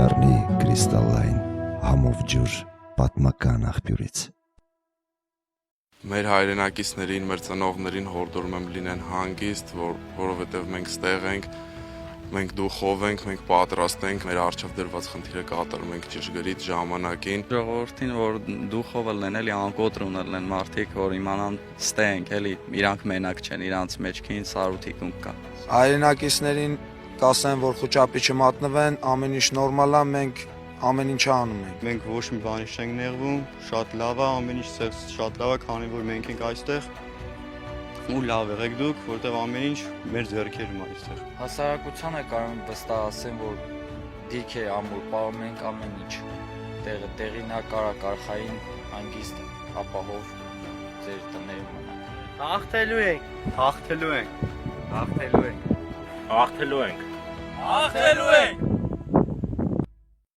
կդառնի կրիստալային համով ջուր պատմական աղբյուրից։ Մեր հայրենակիցներին, մեր ծնողներին հորդորում եմ լինեն հանգիստ, որովհետև մենք ստեղ ենք, մենք դուխով ենք, մենք պատրաստ ենք, մեր առջև դրված խնդիրը կատարում ենք ճշգրիտ ժամանակին։ Ժողովրդին, որ դուխով լինեն, էլի անկոտրուն լինեն մարդիկ, որ իմանան ստե ենք, էլի իրանք մենակ չեն, իրանց մեջքին սարութիկուն կա։ Հայրենակիցներին կասեն, որ խոճապի չմատնվեն, ամեն ինչ նորմալ է, մենք ամեն ինչ անում ենք։ Մենք ոչ մի բանի չենք նեղվում, շատ լավ է, ամեն ինչ շատ լավ է, քանի որ մենք ենք այստեղ ու լավ եղեք դուք, որտեղ ամեն ինչ մեր ձեռքերում է այստեղ։ Հասարակությանը կարող վստահացեն, որ դիրք է ամուր, պահում ենք ամեն ինչ։ Տեղին է կարակարխային հանգիստ ապահով ձեր տներում մնաք։ Հաղթելու ենք, հաղթելու ենք, հաղթելու ենք, հաղթելու ենք, հաղթելու ենք։